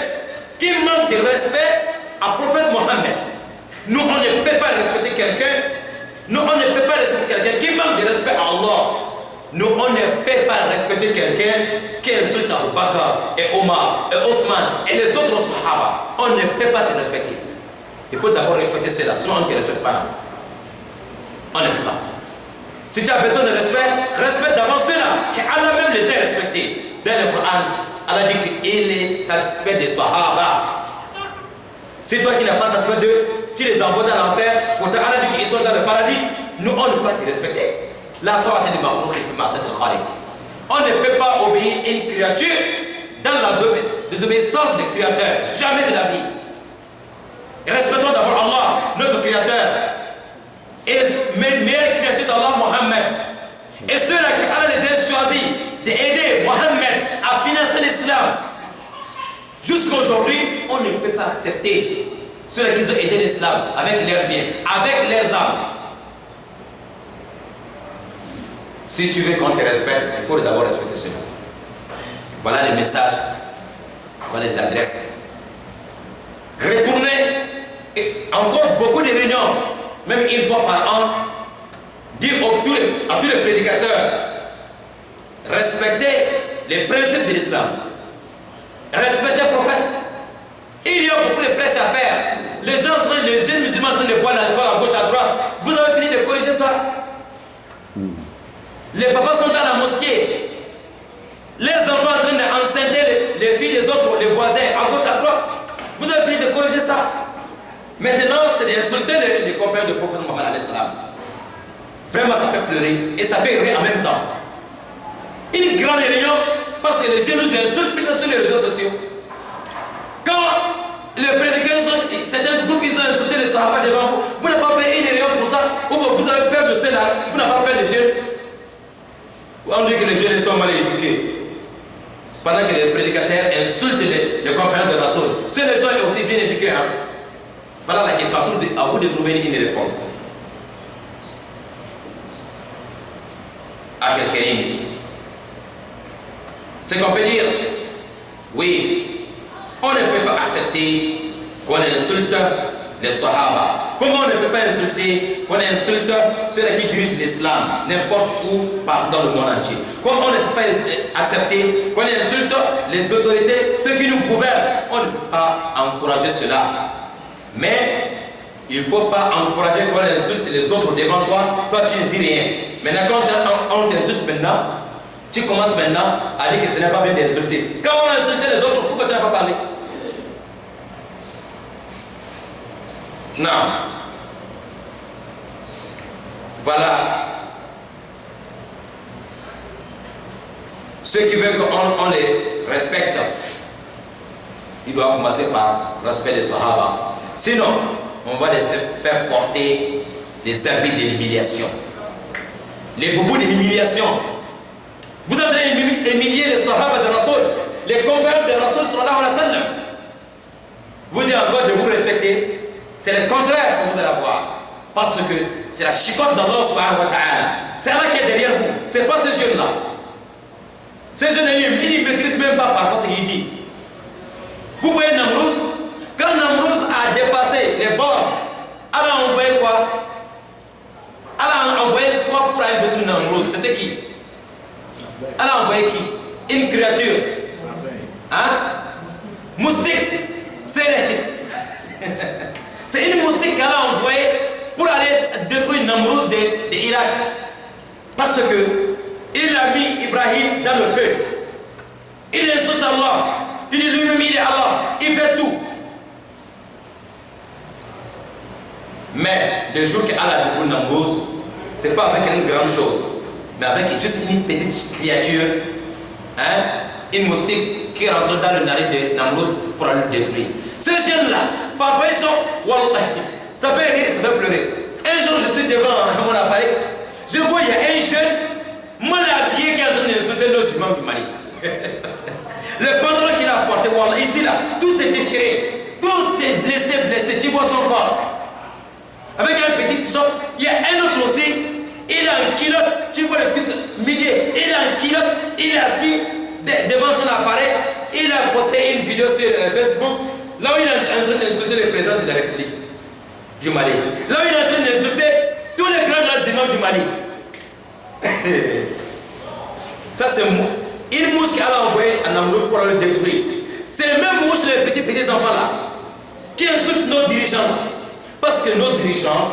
qui manque de respect à prophète Mohammed. Nous, on ne peut pas respecter quelqu'un. Nous, on ne peut pas respecter quelqu'un qui manque de respect à Allah. Nous, on ne peut pas respecter quelqu'un qui insulte Abu Bakr et Omar et Osman et les autres Sahaba. On ne peut pas te respecter. Il faut d'abord respecter cela, sinon on ne te respecte pas. On ne peut pas. Si tu as besoin de respect, respecte d'abord ceux-là, qu'Allah même les a respectés. Dans le Coran, Allah dit qu'il est satisfait des Sahaba. Si toi tu n'es pas satisfait d'eux, tu les envoies dans l'enfer, pourtant Allah dit qu'ils sont dans le paradis, nous on ne peut pas te respecter. La Torah te dit on ne peut pas obéir à une créature dans la désobéissance du Créateur, jamais de la vie. Respectons d'abord Allah, notre Créateur, et meilleure créature d'Allah, Mohammed. Et ceux-là qui Allah les a choisis d'aider Mohammed à financer l'islam. Jusqu'à aujourd'hui, on ne peut pas accepter ceux-là qui ont aidé l'islam avec leurs biens, avec leurs âmes. Si tu veux qu'on te respecte, il faut d'abord respecter cela. Voilà les messages, voilà les adresses. Retournez, et encore beaucoup de réunions, même une fois par an, dire à tous les prédicateurs, respectez les principes de l'islam. Respectez le prophète. Il y a beaucoup de prêches à faire. Les jeunes musulmans en train de boire l'alcool à gauche, à droite. Vous avez fini de corriger ça? Les papas sont dans la mosquée. Les enfants en train d'enceinter les filles des autres, les voisins, à gauche, à droite. Vous avez fini de corriger ça? Maintenant, c'est d'insulter les compagnons du prophète Mohammed alayhi salam. Vraiment, ça fait pleurer et ça fait rire en même temps. Une grande réunion parce que les jeunes nous insultent plus sur les réseaux sociaux. Quand les prédicateurs, certains groupes, ils ont insulté les sahaba devant vous, vous n'avez pas fait une réunion pour ça, ou vous avez peur de cela, vous n'avez pas peur des jeunes. On dit que les jeunes sont mal éduqués. Pendant que les prédicateurs insultent les compagnons de Rasoul. Ceux qui sont aussi bien éduqués. Hein? Voilà la question. À vous de trouver une réponse. Akhir Karim. C'est qu'on peut dire, oui, on ne peut pas accepter qu'on insulte les Sahaba. Comment on ne peut pas insulter, qu'on insulte ceux qui dirigent l'islam, n'importe où, dans le monde entier. Comment on ne peut pas accepter qu'on insulte les autorités, ceux qui nous gouvernent. On ne peut pas encourager cela. Mais il ne faut pas encourager qu'on insulte les autres devant toi. Toi, tu ne dis rien. Maintenant, quand on t'insulte maintenant, tu commences maintenant à dire que ce n'est pas bien d'insulter. Quand on a insulté les autres, pourquoi tu n'as pas parlé? Non. Voilà. Ceux qui veulent qu'on les respecte, ils doivent commencer par le respect des Sahaba. Sinon, on va les faire porter les habits de l'humiliation. Les boubous de l'humiliation. Vous êtes en train d'humilier les Sahaba de Rasoul, les compagnons de Rasoul sallallahu alayhi wa sallam. Vous dites encore de vous respecter. C'est le contraire que vous allez avoir. Parce que c'est la chicote d'Allah subhanahu wa ta'ala. C'est Allah qui est derrière vous. Ce n'est pas ce jeune-là. Ce jeune-là, il ne maîtrise même pas parfois ce qu'il dit. Vous voyez Namrouz? Quand Namrouz a dépassé les bords, Allah a envoyé quoi? Allah a envoyé quoi pour aller détruire Namrouz? C'était qui? Allah a envoyé qui? Une créature. Hein? Moustique. C'est une moustique qu'Allah a envoyée pour aller détruire Namrouz de l'Irak. Parce que il a mis Ibrahim dans le feu. Il insulte Allah. Il est lui-même, il est Allah. Il fait tout. Mais le jour qu'Allah détruit Namrouz, ce n'est pas avec une grande chose, mais avec juste une petite créature, hein, une moustique qui rentre dans le narine de Namrouz pour aller le détruire. Ces jeunes-là, parfois ils sont, wallah, ça fait rire, ça fait pleurer. Un jour, je suis devant mon appareil, je vois il y a un jeune mal habillé qui est en train d'insulter nos imams du Mali. Le pantalon qu'il a porté, wallah, ici là, tout s'est déchiré, tout s'est blessé, tu vois son corps. Avec un petit t-shirt, il y a un autre aussi, il a un kilote, tu vois le cuisse milieu, il a un kilote, il est assis devant son appareil, il a posté une vidéo sur Facebook. Là où il est en train d'insulter le président de la République du Mali. Là où il est en train d'insulter tous les grands imams du Mali. Ça, c'est une mouche qu'Allah a envoyée en Amérique pour le détruire. C'est les mêmes mouches, les petits enfants là, qui insultent nos dirigeants. Parce que nos dirigeants,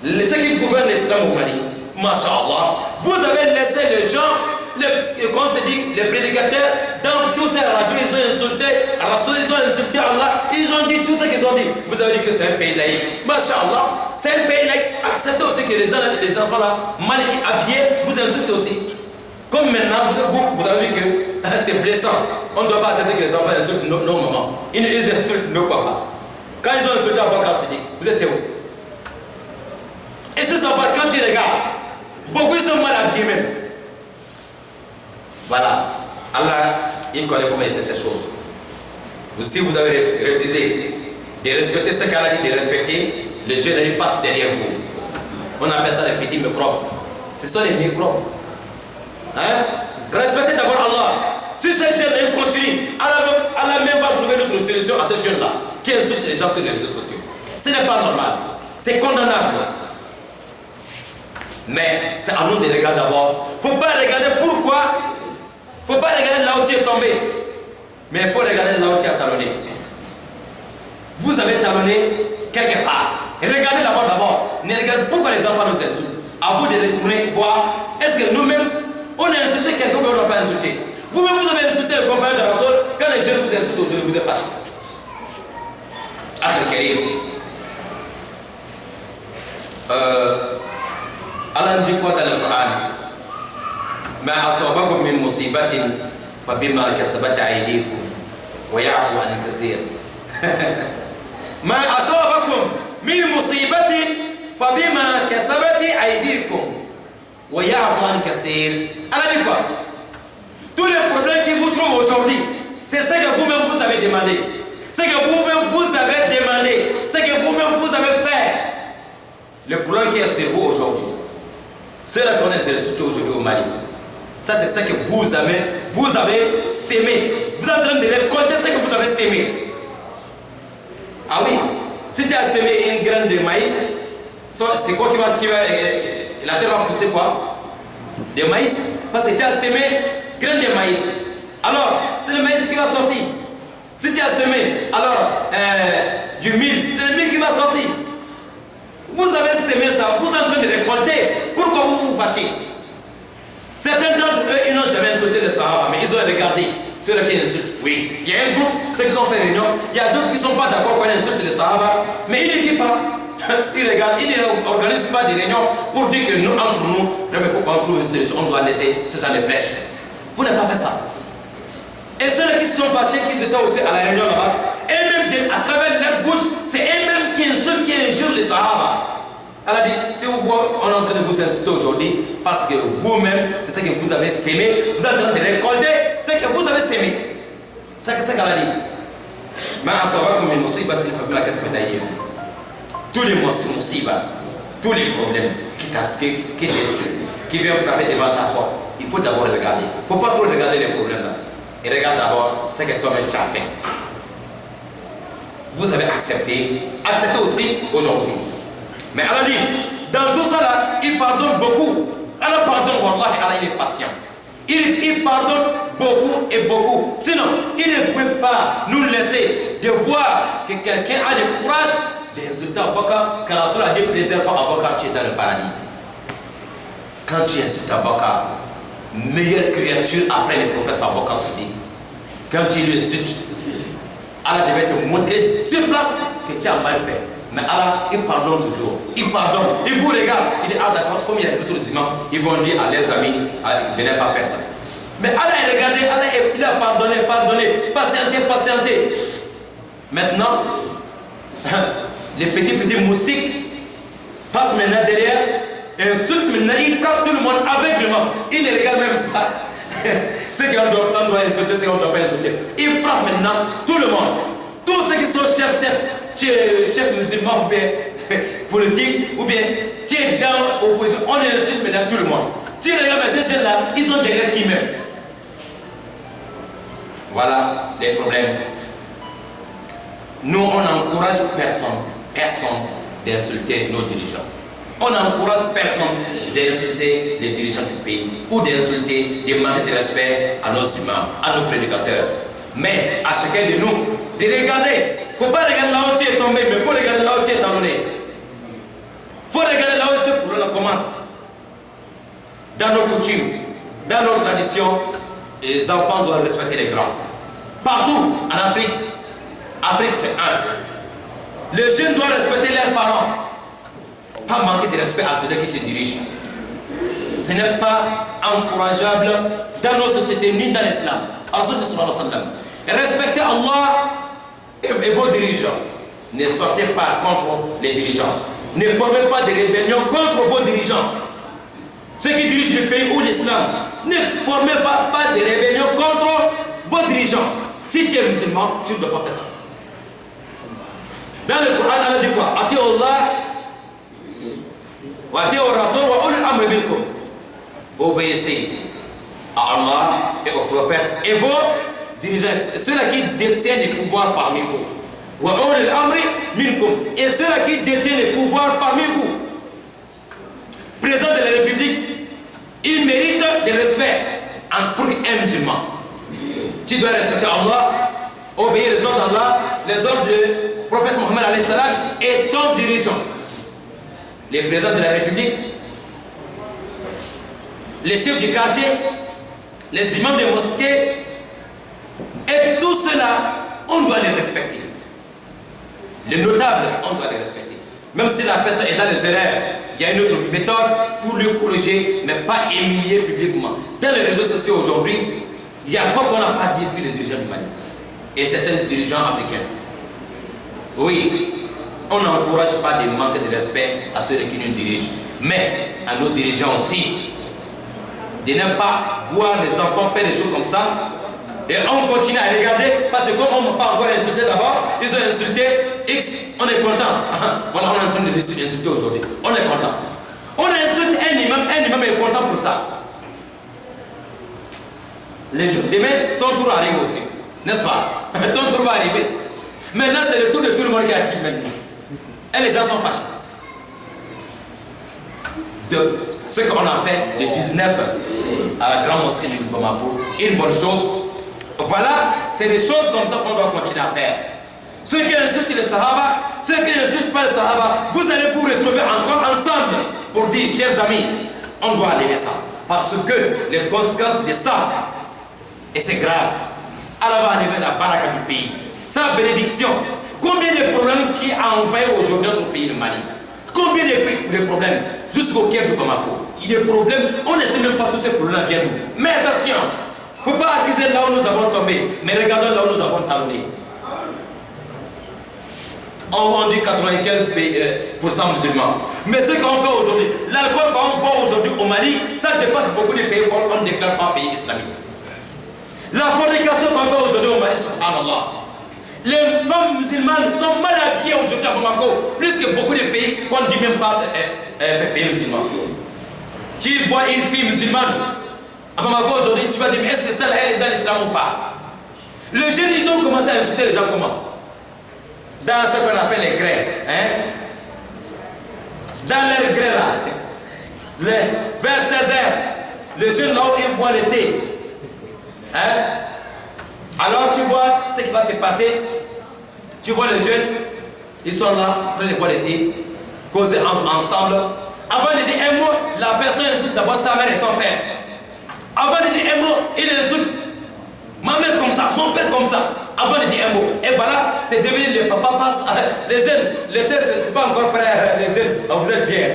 ceux qui gouvernent l'islam au Mali, Masha'Allah, vous avez laissé les gens, comment se dit, les prédicateurs, dans tous ces radios, ils ont insulté Rasoul, ils ont insulté Allah, ils ont dit tout ce qu'ils ont dit. Vous avez dit que c'est un pays laïque. Masha'Allah, c'est un pays laïque. Acceptez aussi que les enfants là, mal habillés, vous insultez aussi. Comme maintenant, vous avez vu que c'est blessant. On ne doit pas accepter que les enfants insultent nos mamans. Ils insultent nos papas. Quand ils ont insulté Abakar Sidi, vous êtes où? Et ces enfants, quand tu regardes, beaucoup ils sont mal habillés même. Voilà. Allah, il connaît comment il fait ces choses. Si vous avez refusé de respecter ce qu'Allah dit de respecter, les jeunes ils passent derrière vous. On appelle ça les petits microbes. Ce sont les microbes. Hein? Respectez d'abord Allah. Si ces jeunes continuent, Allah même va trouver notre solution à ces jeunes-là qui insultent les gens sur les réseaux sociaux. Ce n'est pas normal. C'est condamnable. Mais c'est à nous de regarder d'abord. Il ne faut pas regarder pourquoi. Il ne faut pas regarder là où tu es tombé. Mais il faut regarder là où tu as talonné. Vous avez talonné quelque part. Regardez là-bas d'abord. Ne regardez pourquoi les enfants nous insultent. À vous de retourner voir. Est-ce que nous-mêmes, on a insulté quelqu'un ou on n'a pas insulté? Vous-même, vous avez insulté le compagnon de Rasoul. Quand les jeunes vous insultent aujourd'hui, vous êtes fâché. Karim. Allah nous dit quoi dans le Coran? ما أصابكم من مصيبة فبما كسبت أيديكم ويعفو عن كثير. ما أصابكم من مصيبة فبما كسبت أيديكم ويعفو عن كثير. Allah dit quoi? Tous les problèmes qui vous trouvent aujourd'hui, c'est ce que vous-même vous avez demandé. Ce que vous-même vous avez demandé. Ce que vous-même vous avez fait. Le problème qui est sur vous aujourd'hui, ceux-là qu'on est surtout aujourd'hui au Mali, ça c'est ce que vous avez sémé. Vous êtes en train de récolter ce que vous avez sémé. Ah oui, si tu as sémé une graine de maïs, c'est quoi qui va la terre va pousser quoi? De maïs. Parce que tu as sémé graine de maïs. Alors, c'est le maïs qui va sortir. Si tu as semé, alors, du mil, c'est le mil qui va sortir. Vous avez semé ça, vous êtes en train de récolter. Pourquoi vous vous fâchez? Certains d'entre eux, ils n'ont jamais insulté les Sahaba, mais ils ont regardé ceux qui insultent. Oui, il y a un groupe, ceux qui ont fait réunion, il y a d'autres qui ne sont pas d'accord quand ils insultent les Sahaba, mais ils ne disent pas. Ils regardent, ils n'organisent pas des réunions pour dire que nous, entre nous, vraiment, il faut qu'on trouve une solution, on doit laisser ce genre de prêche. Vous n'avez pas fait ça. Et ceux qui se sont fâchés, qui étaient aussi à la réunion là-bas, eux-mêmes, à travers leur bouche, c'est eux-mêmes qui insultent, qui injurent les Sahaba. Elle a dit, si vous voyez, on est en train de vous insulter aujourd'hui, parce que vous-même, c'est ce que vous avez sémé, vous êtes en train de récolter ce que vous avez sémé. C'est ce qu'elle a dit. Tous les musiba, tous les problèmes qui viennent frapper devant ta porte, il faut d'abord regarder. Il ne faut pas trop regarder les problèmes là. Et regarde d'abord ce que toi-même tu as fait. Vous avez accepté aussi aujourd'hui. Mais Allah dit, dans tout ça là, il pardonne beaucoup. Allah pardonne, Wallah, Allah il est patient. Il pardonne beaucoup et beaucoup. Sinon, il ne pouvait pas nous laisser de voir que quelqu'un a le courage d'insulter Abakar, car Rasoul a dit plusieurs fois Abakar, tu es dans le paradis. Quand tu insultes Abakar, meilleure créature après le prophète Abakar se dit, quand tu lui insultes, Allah devait te montrer sur place que tu as mal fait. Mais Allah, il pardonne toujours. Il pardonne. Il vous regarde. Il dit, ah d'accord, comme il y a des autres imams, ils vont dire à leurs amis de ne pas faire ça. Mais Allah a regardé, Allah il a pardonné, patienté. Maintenant, les petits moustiques passent maintenant derrière, insultent maintenant, ils frappent tout le monde aveuglement. Ils ne regardent même pas. Ce qu'on doit insulter, ce qu'on ne doit pas insulter. Ils frappent maintenant tout le monde. Tous ceux qui sont chefs musulmans ou bien politiques, ou bien tu es dans l'opposition, on insulte maintenant tout le monde. Tu regardes ces gens-là, ils sont derrière qui même. Voilà les problèmes. Nous, on n'encourage personne d'insulter nos dirigeants. On n'encourage personne d'insulter les dirigeants du pays ou d'insulter, de manquer de respect à nos imams, à nos prédicateurs. Mais à chacun de nous de regarder. Il ne faut pas regarder là où tu es tombé, mais il faut regarder là où tu es talonné. Il faut regarder là où ce problème commence. Dans nos coutumes, dans nos traditions, les enfants doivent respecter les grands. Partout en Afrique, Afrique c'est un. Les jeunes doivent respecter leurs parents. Pas manquer de respect à celui qui te dirige. Ce n'est pas encourageable dans nos sociétés ni dans l'islam. Respectez Allah et vos dirigeants. Ne sortez pas contre les dirigeants. Ne formez pas de rébellion contre vos dirigeants. Ceux qui dirigent le pays ou l'islam, ne formez pas de rébellion contre vos dirigeants. Si tu es musulman, tu ne dois pas faire ça. Dans le Coran, Allah dit quoi? Ati Allah wa ati al-Rasul wa ulul amri minkum. Obéissez à Allah et au prophète et vos dirigeants, ceux-là qui détiennent les pouvoirs parmi vous. Wa ulul amri minkum. Et ceux-là qui détiennent les pouvoirs parmi vous. Président de la République, il mérite de respect pour un musulman. Tu dois respecter Allah, obéir les ordres d'Allah, les ordres du prophète Mohammed alayhi salam et ton dirigeant. Les présidents de la République, les chefs du quartier, les imams des mosquées, et tout cela, on doit les respecter. Les notables, on doit les respecter. Même si la personne est dans les erreurs, il y a une autre méthode pour le corriger, mais pas humilier publiquement. Dans les réseaux sociaux aujourd'hui, il y a quoi qu'on n'a pas dit sur les dirigeants du Mali et certains dirigeants africains. Oui, on n'encourage pas de manquer de respect à ceux qui nous dirigent, mais à nos dirigeants aussi, de ne pas voir les enfants faire des choses comme ça. Et on continue à regarder parce que comme on n'a pas encore insulté d'abord, ils ont insulté X, on est content. Voilà, on est en train de les insulter aujourd'hui. On est content. On insulte un imam est content pour ça. Demain, ton tour arrive aussi. N'est-ce pas? Ton tour va arriver. Maintenant, c'est le tour de tout le monde qui arrive maintenant. Et les gens sont fâchés. De ce qu'on a fait le 19 à la grande mosquée du Bamako, une bonne chose. Voilà, c'est des choses comme ça qu'on doit continuer à faire. Ceux qui insultent les Sahaba, ceux qui n'insultent pas les Sahaba, vous allez vous retrouver encore ensemble pour dire, chers amis, on doit enlever ça. Parce que les conséquences de ça, et c'est grave, Allah va enlever la baraka du pays. Sa bénédiction. Combien de problèmes qui a envahi aujourd'hui notre pays, le Mali? Combien de problèmes jusqu'au Caire du Bamako? Il y a des problèmes, on ne sait même pas tous ces problèmes viennent d'où. Mais attention, il ne faut pas accuser là où nous avons tombé, mais regardons là où nous avons talonné. On dit 95% musulmans. Mais ce qu'on fait aujourd'hui, l'alcool qu'on boit aujourd'hui au Mali, ça dépasse beaucoup de pays qu'on déclare pas pays islamique. La fornication qu'on fait aujourd'hui au Mali, subhanallah. Les femmes musulmanes sont mal habillées aujourd'hui à Bamako, plus que beaucoup de pays qu'on ne dit même pas pays musulmans. Tu vois une fille musulmane à Bamako aujourd'hui, tu vas dire, mais est-ce que celle-là elle est dans l'islam ou pas? Les jeunes, ils ont commencé à insulter les gens comment? Dans ce qu'on appelle les grès. Hein? Dans les grès là, vers 16h, les jeunes là où ils boivent le thé. Hein? Alors tu vois ce qui va se passer. Tu vois les jeunes, ils sont là en train de boire le thé, causer ensemble. Avant de dire un mot, la personne insulte d'abord sa mère et son père. Avant de dire un mot, il insulte ma mère comme ça, mon père comme ça. Avant de dire un mot. Et voilà, c'est devenu le papa passe. Les jeunes, le test, c'est pas encore prêt, les jeunes, vous êtes bien.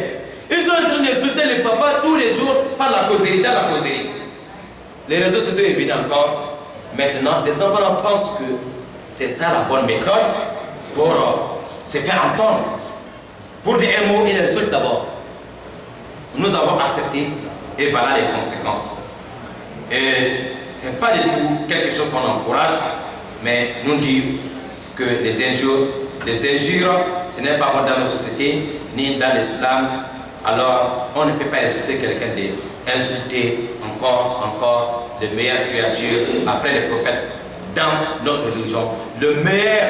Ils sont en train d'insulter les papas tous les jours par la causerie, dans la causerie. Les réseaux sociaux sont venus encore. Maintenant, les enfants pensent que c'est ça la bonne méthode pour se faire entendre. Pour dire un mot, ils insultent d'abord. Nous avons accepté et voilà les conséquences. Et ce n'est pas du tout quelque chose qu'on encourage, mais nous disons que les injures, ce n'est pas bon dans nos sociétés, ni dans l'islam. Alors, on ne peut pas insulter quelqu'un d'insulter encore les meilleures créatures après les prophètes dans notre religion. Le meilleur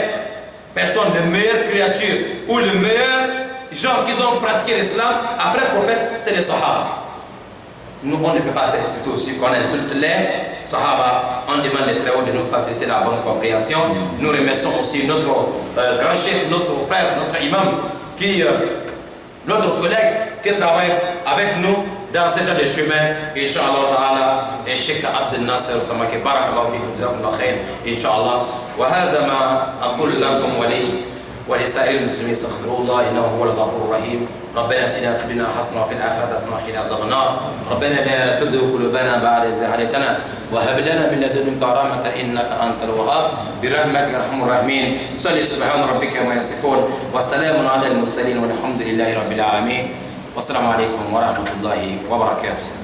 personne, les meilleures créatures ou le meilleur genre qu'ils ont pratiqué l'islam après le prophète, c'est les Sahaba. Nous, on ne peut pas s'accepter aussi qu'on insulte les Sahaba. On demande les très hauts de nous faciliter la bonne compréhension. Nous remercions aussi notre grand chef, notre frère, notre imam, notre collègue qui travaille avec nous dans ce genre de chemin. Inch'Allah ta'ala, et Cheikh Abdel Nasser Samake, barakallahu fikum, jazakumullah khair, Inch'Allah. وهذا ما أقول لكم ولسائر المسلمين استغفروا الله إنه هو الغفور الرحيم. ربنا اتنا في الدنيا حسنه وفي الاخره حسنه وقنا عذاب النار. ربنا لا تزغ قلوبنا بعد إذ هديتنا وهب لنا من لدنك رحمه انك انت الوهاب برحمتك يا ارحم الراحمين. صل سبحان ربك ما يصفون وسلام على المرسلين والحمد لله رب العالمين. والسلام عليكم ورحمه الله وبركاته.